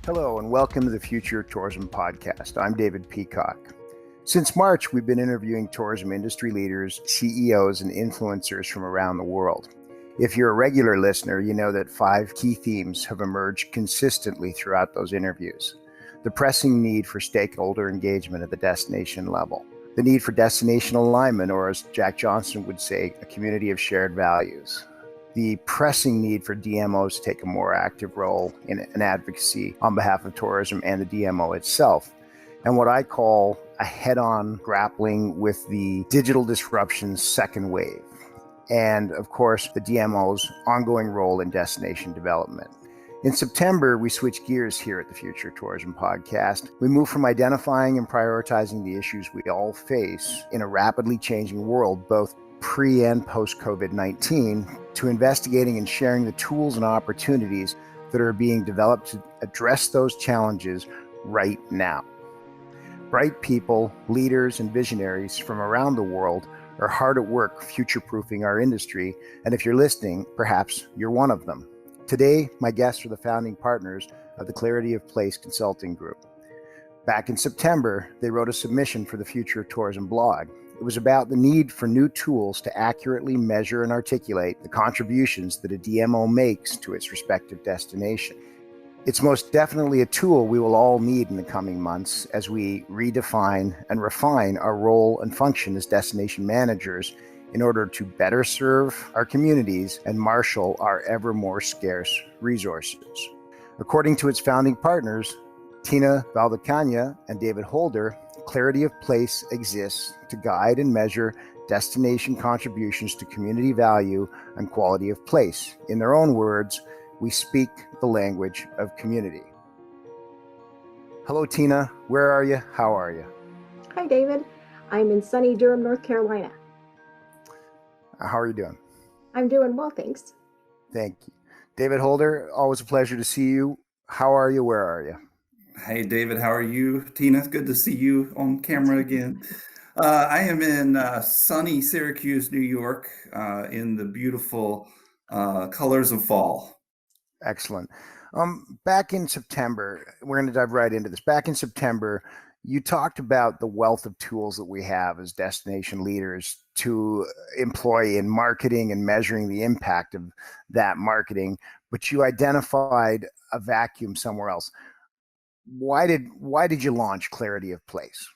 Hello and welcome to the Future Tourism Podcast. I'm David Peacock. Since March, we've been interviewing tourism industry leaders, CEOs, and influencers from around the world. If you're a regular listener, you know that 5 key themes have emerged consistently throughout those interviews. The pressing need for stakeholder engagement at the destination level, the need for destination alignment, or as Jack Johnson would say, a community of shared values, the pressing need for DMOs to take a more active role in an advocacy on behalf of tourism and the DMO itself, and what I call a head-on grappling with the digital disruption's second wave, and of course, the DMO's ongoing role in destination development. In September, we switched gears here at the Future Tourism Podcast. We moved from identifying and prioritizing the issues we all face in a rapidly changing world, both pre and post COVID-19, to investigating and sharing the tools and opportunities that are being developed to address those challenges right now. Bright people, leaders, and visionaries from around the world are hard at work future-proofing our industry, and if you're listening, perhaps you're one of them. Today, my guests are the founding partners of the Clarity of Place Consulting Group. Back in September, they wrote a submission for the Future of Tourism blog. It was about the need for new tools to accurately measure and articulate the contributions that a DMO makes to its respective destination. It's most definitely a tool we will all need in the coming months as we redefine and refine our role and function as destination managers in order to better serve our communities and marshal our ever more scarce resources. According to its founding partners, Tina Valdecanas and David Holder, Clarity of Place exists to guide and measure destination contributions to community value and quality of place. In their own words, we speak the language of community. Hello, Tina. Where are you? How are you? Hi, David. I'm in sunny Durham, North Carolina. How are you doing? I'm doing well, thanks. Thank you. David Holder, always a pleasure to see you. How are you? Where are you? Hey, David, how are you? Tina, it's good to see you on camera again. I am in sunny Syracuse, New York, in the beautiful colors of fall. Excellent. Back in September, we're going to dive right into this. Back in September, you talked about the wealth of tools that we have as destination leaders to employ in marketing and measuring the impact of that marketing, but you identified a vacuum somewhere else. Why did you launch Clarity of Place?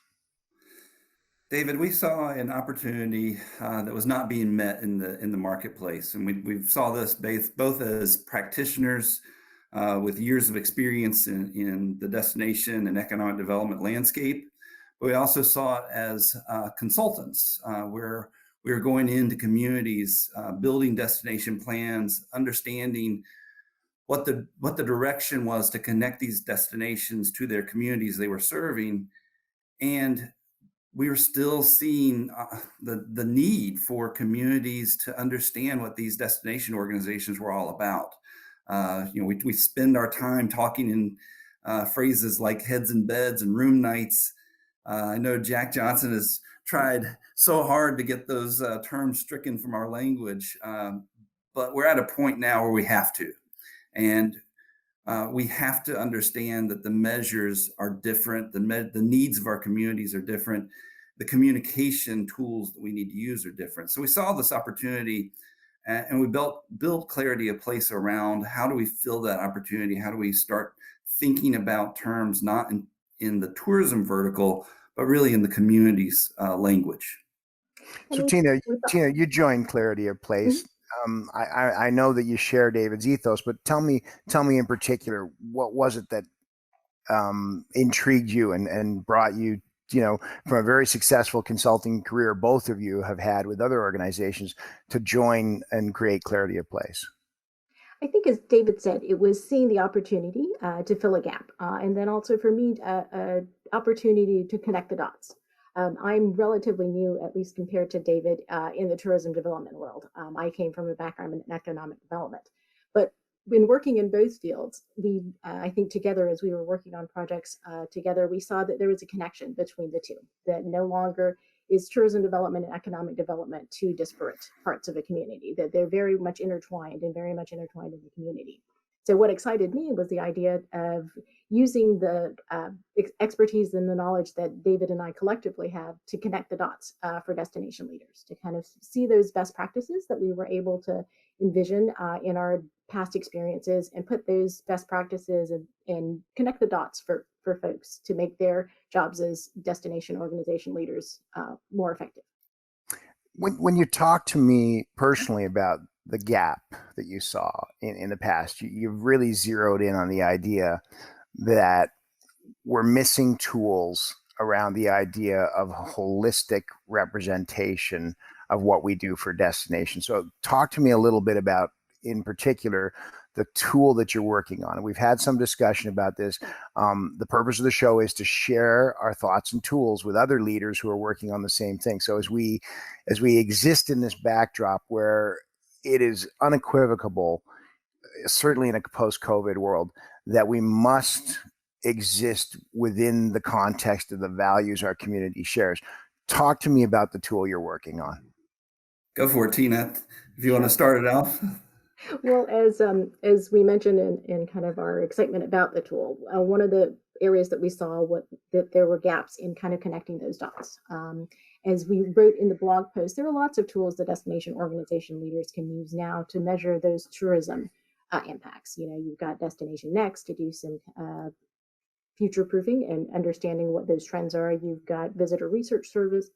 David, we saw an opportunity that was not being met in the marketplace, and we saw this both as practitioners with years of experience in the destination and economic development landscape, but we also saw it as consultants, where we were going into communities, building destination plans, understanding what the direction was to connect these destinations to their communities they were serving. And we were still seeing the need for communities to understand what these destination organizations were all about. We spend our time talking in phrases like heads and beds and room nights. I know Jack Johnson has tried so hard to get those terms stricken from our language, but we're at a point now where we have to. And we have to understand that the measures are different, the needs of our communities are different, the communication tools that we need to use are different. So we saw this opportunity, and we built Clarity of Place around how do we fill that opportunity? How do we start thinking about terms not in the tourism vertical, but really in the community's language? So Tina, you joined Clarity of Place. Mm-hmm. I know that you share David's ethos, but tell me in particular, what was it that intrigued you and brought you, from a very successful consulting career both of you have had with other organizations, to join and create Clarity of Place? I think, as David said, it was seeing the opportunity to fill a gap, and then also for me, an opportunity to connect the dots. I'm relatively new, at least compared to David, in the tourism development world. I came from a background in economic development, but in working in both fields, I think together, as we were working on projects together, we saw that there was a connection between the two, that no longer is tourism development and economic development two disparate parts of a community, that they're very much intertwined in the community. So what excited me was the idea of using the expertise and the knowledge that David and I collectively have to connect the dots for destination leaders, to kind of see those best practices that we were able to envision in our past experiences, and put those best practices and connect the dots for folks to make their jobs as destination organization leaders more effective. When you talk to me personally about the gap that you saw in the past, you've really zeroed in on the idea that we're missing tools around the idea of a holistic representation of what we do for destinations. So talk to me a little bit about, in particular, the tool that you're working on. And we've had some discussion about this. The purpose of the show is to share our thoughts and tools with other leaders who are working on the same thing. So as we exist in this backdrop where it is unequivocal, certainly in a post-COVID world, that we must exist within the context of the values our community shares. Talk to me about the tool you're working on. Go for it, Tina, if you want to start it off. Well, as we mentioned in kind of our excitement about the tool, one of the areas that we saw that there were gaps in kind of connecting those dots. As we wrote in the blog post, there are lots of tools that destination organization leaders can use now to measure those tourism impacts. You've got Destination Next to do some future proofing and understanding what those trends are. You've got visitor research service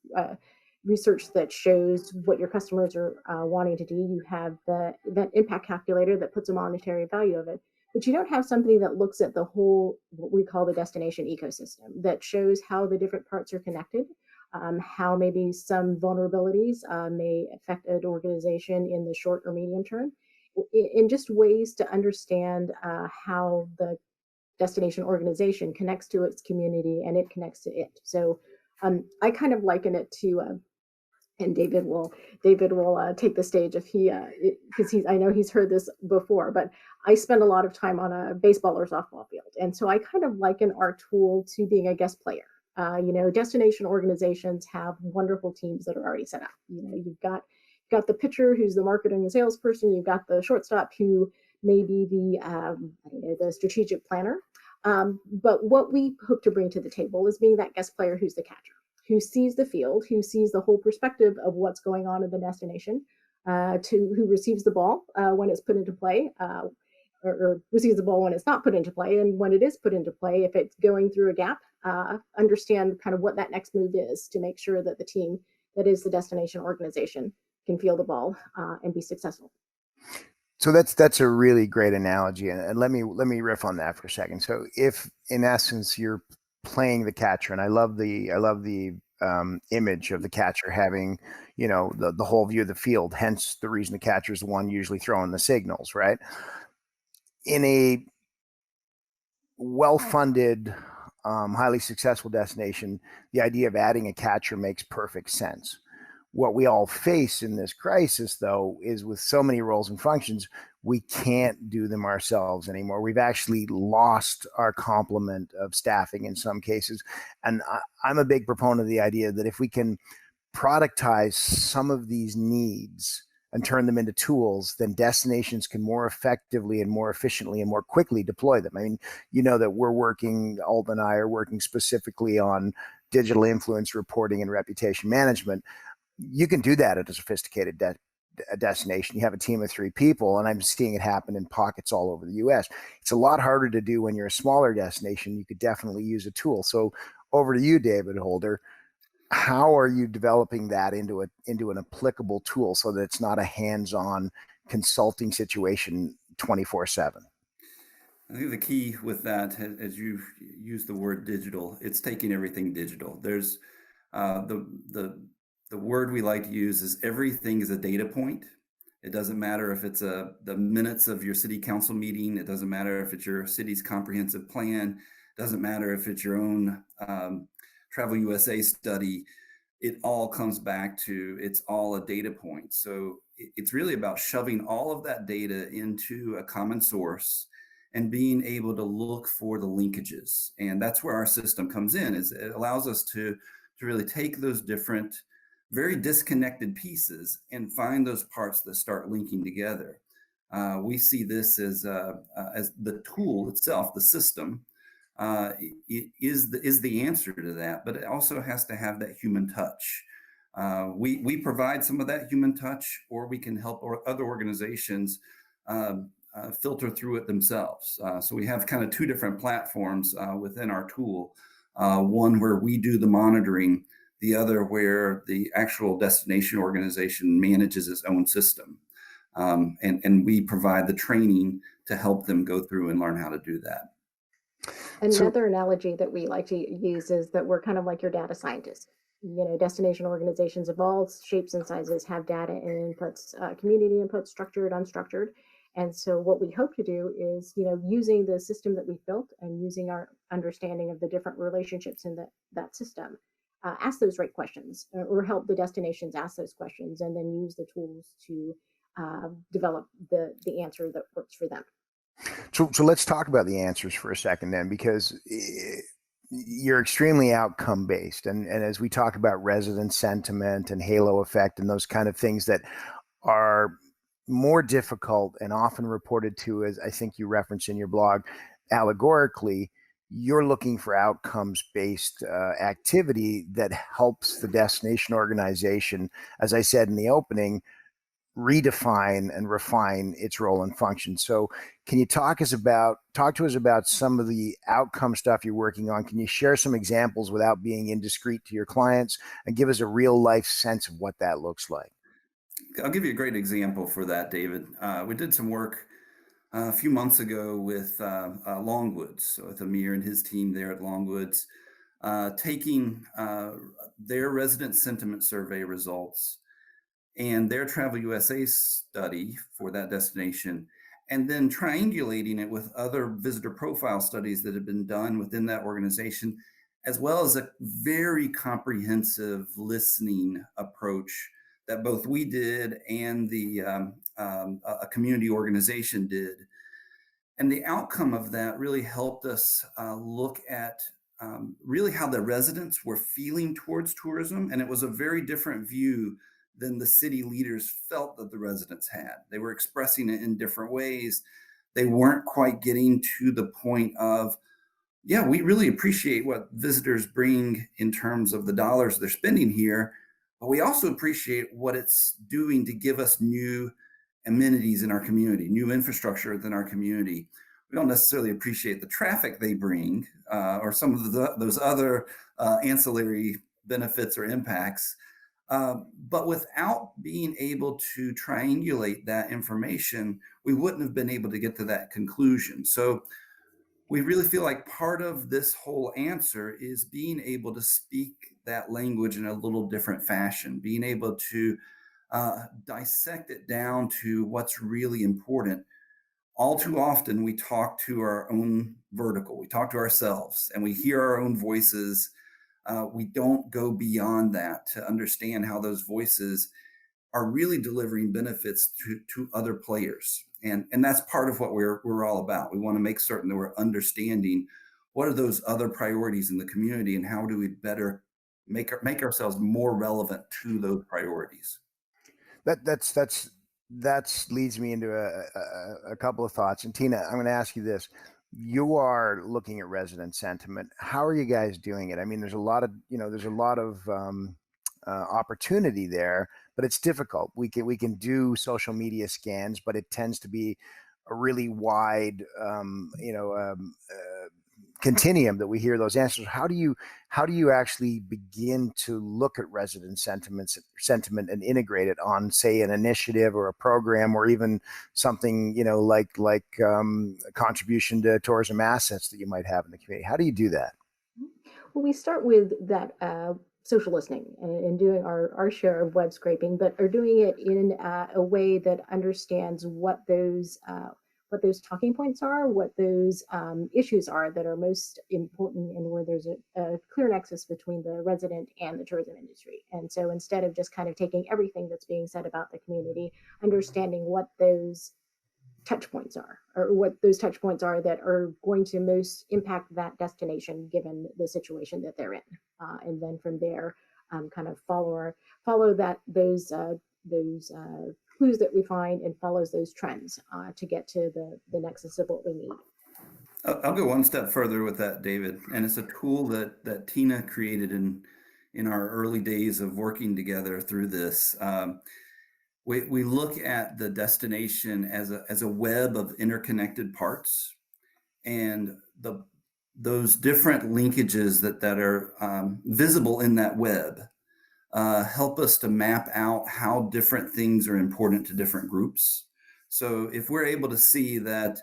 research that shows what your customers are wanting to do. You have the event impact calculator that puts a monetary value of it, but you don't have something that looks at the whole, what we call the destination ecosystem, that shows how the different parts are connected, how maybe some vulnerabilities may affect an organization in the short or medium term, in just ways to understand how the destination organization connects to its community and it connects to it. So I kind of liken it to, and David will take the stage if he, because I know he's heard this before, but I spend a lot of time on a baseball or softball field. And so I kind of liken our tool to being a guest player. Destination organizations have wonderful teams that are already set up. You've got the pitcher who's the marketing and salesperson. You've got the shortstop who may be the strategic planner. But what we hope to bring to the table is being that guest player who's the catcher, who sees the field, who sees the whole perspective of what's going on in the destination, who receives the ball when it's put into play, or receives the ball when it's not put into play, and when it is put into play, if it's going through a gap, understand kind of what that next move is to make sure that the team that is the destination organization can field the ball and be successful. So that's a really great analogy, and let me riff on that for a second. So if in essence you're playing the catcher, and I love the image of the catcher having the whole view of the field, hence the reason the catcher is the one usually throwing the signals, right? In a well-funded, highly successful destination, the idea of adding a catcher makes perfect sense. What we all face in this crisis, though, is with so many roles and functions, we can't do them ourselves anymore. We've actually lost our complement of staffing in some cases. And I'm a big proponent of the idea that if we can productize some of these needs and turn them into tools, then destinations can more effectively and more efficiently and more quickly deploy them. I mean, that Alden and I are working specifically on digital influence reporting and reputation management. You can do that at a sophisticated destination. You have a team of 3 people, and I'm seeing it happen in pockets all over the US. It's a lot harder to do when you're a smaller destination. You could definitely use a tool. So over to you, David Holder. How are you developing that into an applicable tool so that it's not a hands-on consulting situation 24/7? I think the key with that, as you use the word digital, it's taking everything digital. There's the word we like to use is everything is a data point. It doesn't matter if it's the minutes of your city council meeting. It doesn't matter if it's your city's comprehensive plan. It doesn't matter if it's your own Travel USA study. It all comes back to it's all a data point. So it's really about shoving all of that data into a common source and being able to look for the linkages. And that's where our system comes in, is it allows us to really take those different, very disconnected pieces and find those parts that start linking together. We see this as the tool itself, the system, is the answer to that, but it also has to have that human touch. We provide some of that human touch, or we can help other organizations filter through it themselves. So we have kind of two different platforms within our tool. One where we do the monitoring, the other where the actual destination organization manages its own system. And we provide the training to help them go through and learn how to do that. So, Another analogy that we like to use is that we're kind of like your data scientists. Destination organizations of all shapes and sizes have data and inputs, community inputs, structured, unstructured. And so what we hope to do is, using the system that we've built and using our understanding of the different relationships in that system, ask those right questions or help the destinations ask those questions, and then use the tools to develop the answer that works for them. so let's talk about the answers for a second then, because you're extremely outcome based. And as we talk about resident sentiment and halo effect and those kind of things that are more difficult and often reported to, as I think you reference in your blog, allegorically, you're looking for outcomes based activity that helps the destination organization, as I said in the opening, redefine and refine its role and function. So can you talk to us about some of the outcome stuff you're working on? Can you share some examples without being indiscreet to your clients, and give us a real life sense of what that looks like? I'll give you a great example for that, David. We did some work a few months ago with Longwoods, with Amir and his team there at Longwoods, taking their resident sentiment survey results and their Travel USA study for that destination, and then triangulating it with other visitor profile studies that have been done within that organization, as well as a very comprehensive listening approach that both we did and a community organization did. And the outcome of that really helped us look at really how the residents were feeling towards tourism. And it was a very different view than the city leaders felt that the residents had. They were expressing it in different ways. They weren't quite getting to the point of, yeah, we really appreciate what visitors bring in terms of the dollars they're spending here, but we also appreciate what it's doing to give us new amenities in our community, new infrastructure within our community. We don't necessarily appreciate the traffic they bring or some of those other ancillary benefits or impacts. But without being able to triangulate that information, we wouldn't have been able to get to that conclusion. So we really feel like part of this whole answer is being able to speak that language in a little different fashion, being able to dissect it down to what's really important. All too often, we talk to our own vertical, we talk to ourselves, and we hear our own voices. We don't go beyond that to understand how those voices are really delivering benefits to other players. And that's part of what we're all about. We want to make certain that we're understanding what are those other priorities in the community, and how do we better make ourselves more relevant to those priorities. That's leads me into a couple of thoughts. And Tina, I'm going to ask you this: you are looking at resident sentiment. How are you guys doing it? I mean, there's a lot of opportunity there, but it's difficult. We can do social media scans, but it tends to be a really wide continuum that we hear those answers. How do you actually begin to look at resident sentiment and integrate it on, say, an initiative or a program, or even something like a contribution to tourism assets that you might have in the community? How do you do that? Well, we start with that social listening and doing our share of web scraping, but are doing it in a way that understands what those talking points are, what those issues are that are most important, and where there's a clear nexus between the resident and the tourism industry. And so instead of just kind of taking everything that's being said about the community, understanding what those touch points are, or what those touch points are that are going to most impact that destination given the situation that they're in, and then from there, kind of follow those clues that we find, and follows those trends to get to the nexus of what we need. I'll go one step further with that, David. And it's a tool that Tina created in our early days of working together through this. We look at the destination as a web of interconnected parts, and those different linkages that are visible in that web help us to map out how different things are important to different groups. So if we're able to see that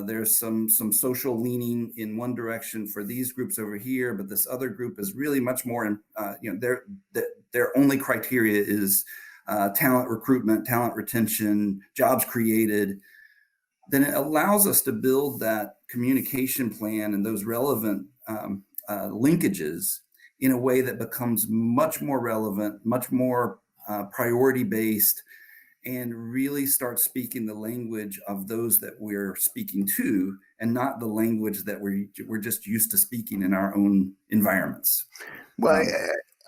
there's some social leaning in one direction for these groups over here, but this other group is really much more, their only criteria is talent recruitment, talent retention, jobs created, then it allows us to build that communication plan and those relevant linkages in a way that becomes much more relevant, much more priority based, and really start speaking the language of those that we're speaking to, and not the language that we're just used to speaking in our own environments. Well,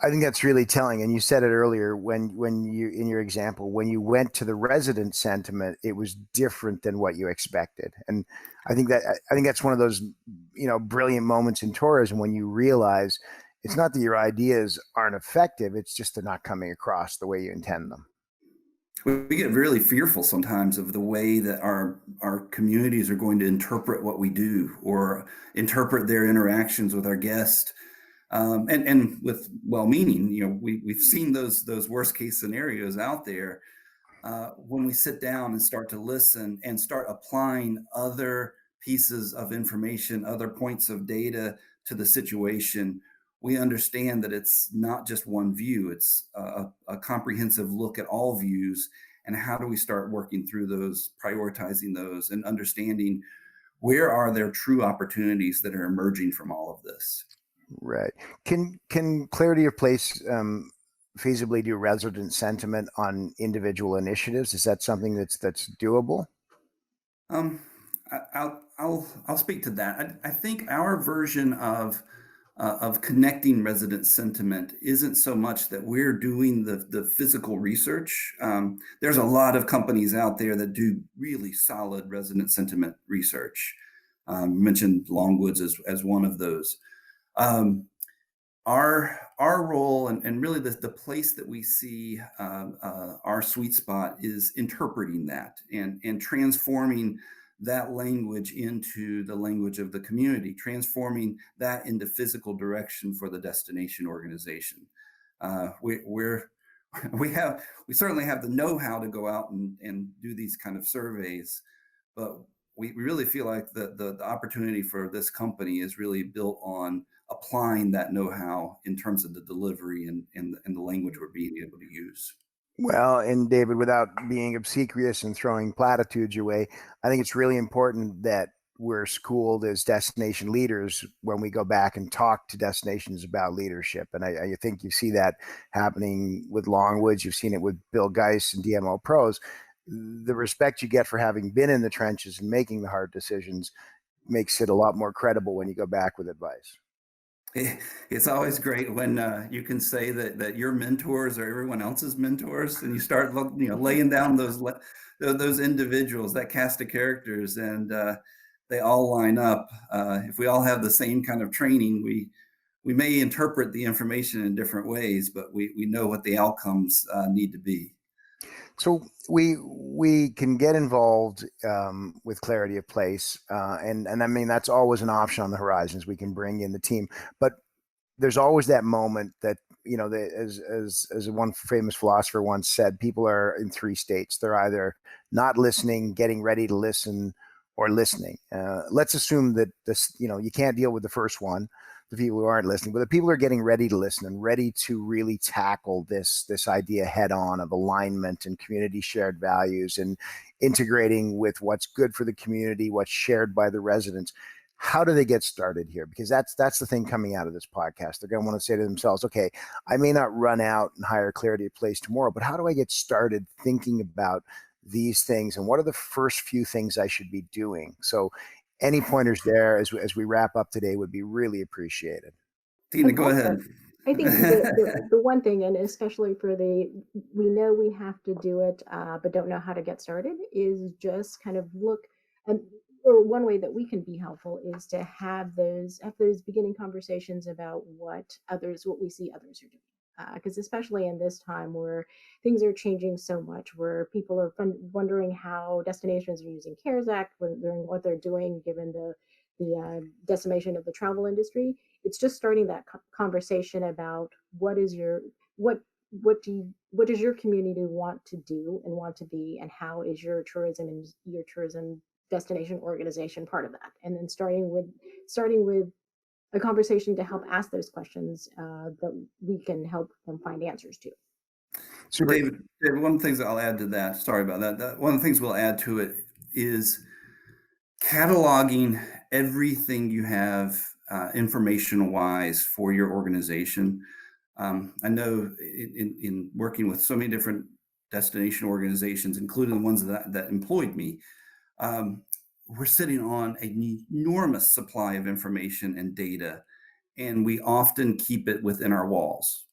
I think that's really telling. And you said it earlier when you, in your example, when you went to the resident sentiment, it was different than what you expected. And I think that's one of those, brilliant moments in tourism when you realize it's not that your ideas aren't effective, it's just they're not coming across the way you intend them. We get really fearful sometimes of the way that our communities are going to interpret what we do or interpret their interactions with our guests. And with well-meaning, we've seen those worst case scenarios out there. When we sit down and start to listen and start applying other pieces of information, other points of data to the situation, we understand that it's not just one view, it's a comprehensive look at all views. And how do we start working through those, prioritizing those, and understanding where are there true opportunities that are emerging from all of this? Right. Can Clarity of Place feasibly do resident sentiment on individual initiatives? Is that something that's doable? Um, I'll speak to that. I think our version of connecting resident sentiment isn't so much that we're doing the physical research. There's a lot of companies out there that do really solid resident sentiment research. Mentioned Longwoods as one of those. Our role and really the place that we see our sweet spot is interpreting that and transforming that language into the language of the community, transforming that into physical direction for the destination organization. We're we certainly have the know-how to go out and do these kind of surveys, but we really feel like the opportunity for this company is really built on applying that know-how in terms of the delivery and the language we're being able to use. Well, and David, without being obsequious and throwing platitudes your way, I think it's really important that we're schooled as destination leaders when we go back and talk to destinations about leadership. And I think you see that happening with Longwoods. You've seen it with Bill Geist and DMO Pros. The respect you get for having been in the trenches and making the hard decisions makes it a lot more credible when you go back with advice. It's always great when you can say that your mentors are everyone else's mentors, and you start laying down those individuals, that cast of characters, and they all line up. If we all have the same kind of training, we may interpret the information in different ways, but we know what the outcomes need to be. So we can get involved with Clarity of Place, and I mean that's always an option on the horizons. We can bring in the team, but there's always that moment that as one famous philosopher once said, people are in three states. They're either not listening, getting ready to listen, or listening. Let's assume that this, you can't deal with the first one, the people who aren't listening, but the people who are getting ready to listen and ready to really tackle this idea head on of alignment and community shared values and integrating with what's good for the community, what's shared by the residents. How do they get started here? Because that's the thing coming out of this podcast. They're going to want to say to themselves, okay, I may not run out and hire Clarity of Place tomorrow, but how do I get started thinking about these things and what are the first few things I should be doing? So any pointers there as we wrap up today would be really appreciated. Tina, go ahead. I think the one thing, and especially for we know we have to do it, but don't know how to get started, is just kind of look. And or one way that we can be helpful is to have those beginning conversations about what we see others are doing. Because especially in this time where things are changing so much, where people are wondering how destinations are using CARES Act, wondering what they're doing given the decimation of the travel industry. It's just starting that conversation about what does your community want to do and want to be, and how is your tourism destination organization part of that, and then starting with a conversation to help ask those questions that we can help them find answers to. So David, one of the things that I'll add to that, sorry about that, one of the things we'll add to it is cataloging everything you have information wise for your organization. I know in working with so many different destination organizations, including the ones that employed me, we're sitting on an enormous supply of information and data, and we often keep it within our walls.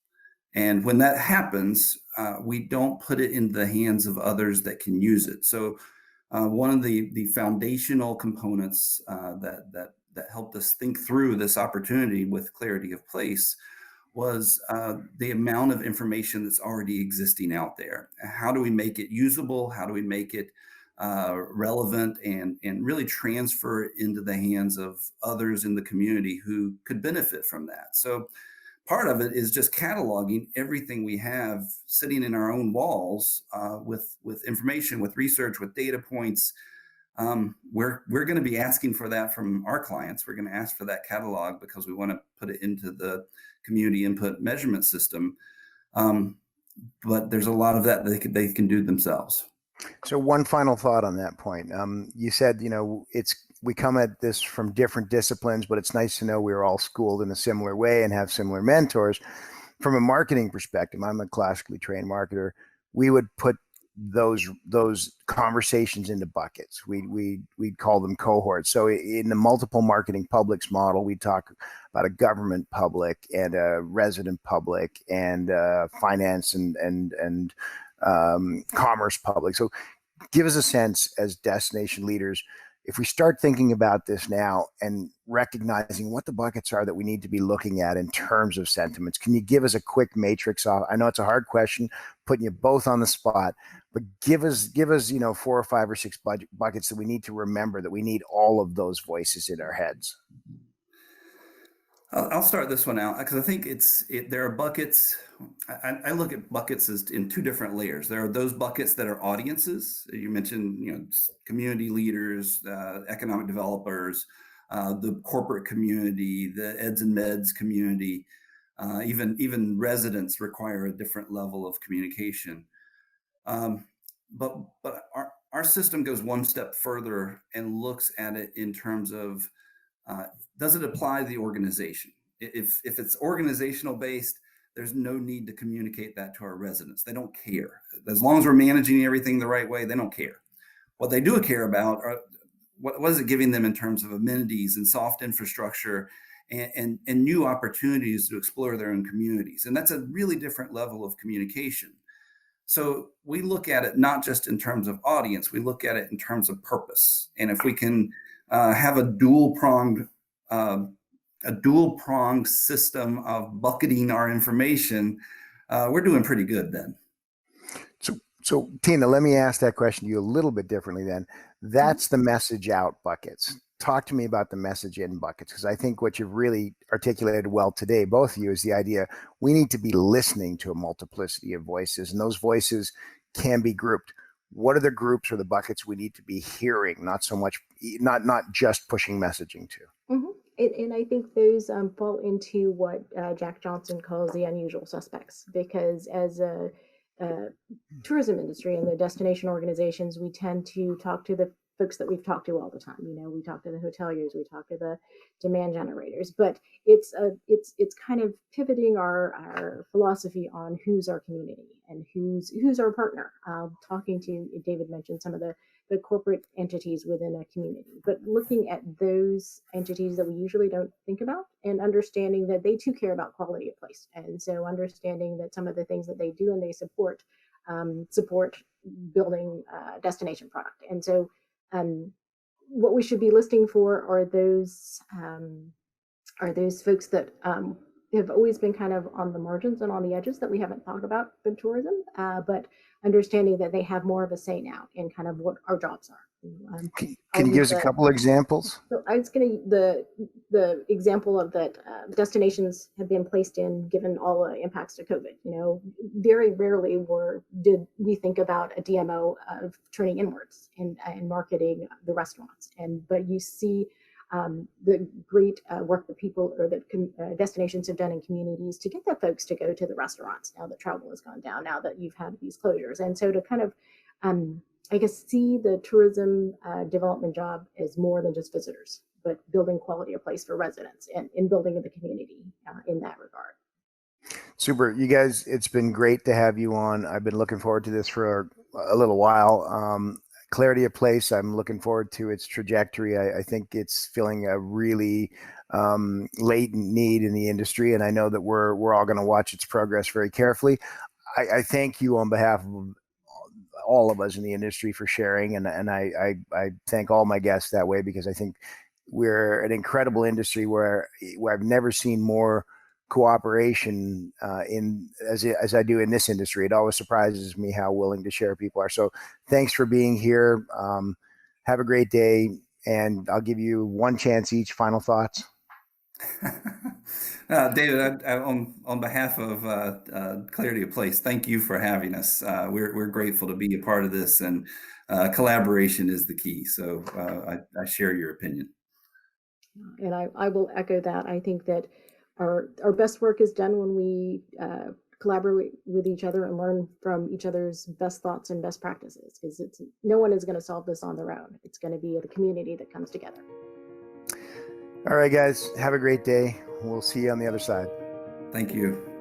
And when that happens, we don't put it in the hands of others that can use it. So one of the foundational components that helped us think through this opportunity with clarity of place was the amount of information that's already existing out there. How do we make it usable? How do we make it relevant and really transfer it into the hands of others in the community who could benefit from that? So part of it is just cataloging everything we have sitting in our own walls with information, with research, with data points. We're going to be asking for that from our clients. We're going to ask for that catalog because we want to put it into the community input measurement system. But there's a lot of that they can do themselves. So one final thought on that point. You said, we come at this from different disciplines, but it's nice to know we're all schooled in a similar way and have similar mentors. From a marketing perspective, I'm a classically trained marketer. We would put those conversations into buckets. We'd call them cohorts. So in the multiple marketing publics model, we talk about a government public and a resident public and finance and commerce public. So give us a sense as destination leaders, if we start thinking about this now and recognizing what the buckets are that we need to be looking at in terms of sentiments, can you give us a quick matrix off? I know it's a hard question, putting you both on the spot, but give us 4 or 5 or 6 buckets that we need to remember, that we need all of those voices in our heads. I'll start this one out because I think there are buckets. I look at buckets as in 2 different layers. There are those buckets that are audiences. You mentioned, community leaders, economic developers, the corporate community, the eds and meds community, even residents require a different level of communication. But our system goes one step further and looks at it in terms of does it apply to the organization? If it's organizational based, there's no need to communicate that to our residents. They don't care. As long as we're managing everything the right way, they don't care. What they do care about are what is it giving them in terms of amenities and soft infrastructure and new opportunities to explore their own communities. And that's a really different level of communication. So we look at it not just in terms of audience, we look at it in terms of purpose. And if we can have a dual-pronged system of bucketing our information, we're doing pretty good then. So Tina, let me ask that question to you a little bit differently then. That's the message out buckets. Talk to me about the message in buckets, because I think what you've really articulated well today, both of you, is the idea we need to be listening to a multiplicity of voices, and those voices can be grouped. What are the groups or the buckets we need to be hearing, not just pushing messaging to? Mm-hmm. And I think those fall into what Jack Johnson calls the unusual suspects, because as a tourism industry and the destination organizations, we tend to talk to the folks that we've talked to all the time. We talk to the hoteliers, we talk to the demand generators, but it's kind of pivoting our philosophy on who's our community and who's our partner. Talking to, David mentioned some of the corporate entities within a community, but looking at those entities that we usually don't think about and understanding that they too care about quality of place. And so understanding that some of the things that they do and they support building destination product. And so what we should be listing for are those folks that have always been kind of on the margins and on the edges that we haven't thought about in tourism, but understanding that they have more of a say now in kind of what our jobs are. Can you give us a couple examples? So I was going to the example of that destinations have been placed in given all the impacts to COVID. Very rarely did we think about a DMO of turning inwards and marketing the restaurants. But you see the great work that people or that destinations have done in communities to get the folks to go to the restaurants now that travel has gone down, now that you've had these closures. And so to kind of I guess see the tourism development job as more than just visitors, but building quality of place for residents and in building the community in that regard. Super. You guys, it's been great to have you on. I've been looking forward to this for a little while. Clarity of place, I'm looking forward to its trajectory. I think it's filling a really latent need in the industry, and I know that we're all going to watch its progress very carefully. I thank you on behalf of all of us in the industry for sharing, and I thank all my guests that way, because I think we're an incredible industry where I've never seen more cooperation as I do in this industry. It always surprises me how willing to share people are. So thanks for being here. Have a great day, and I'll give you one chance each. Final thoughts. David, on behalf of Clarity of Place, thank you for having us. We're grateful to be a part of this, and collaboration is the key. So I share your opinion. And I will echo that. I think that our best work is done when we collaborate with each other and learn from each other's best thoughts and best practices, because no one is going to solve this on their own. It's going to be the community that comes together. All right, guys, have a great day. We'll see you on the other side. Thank you.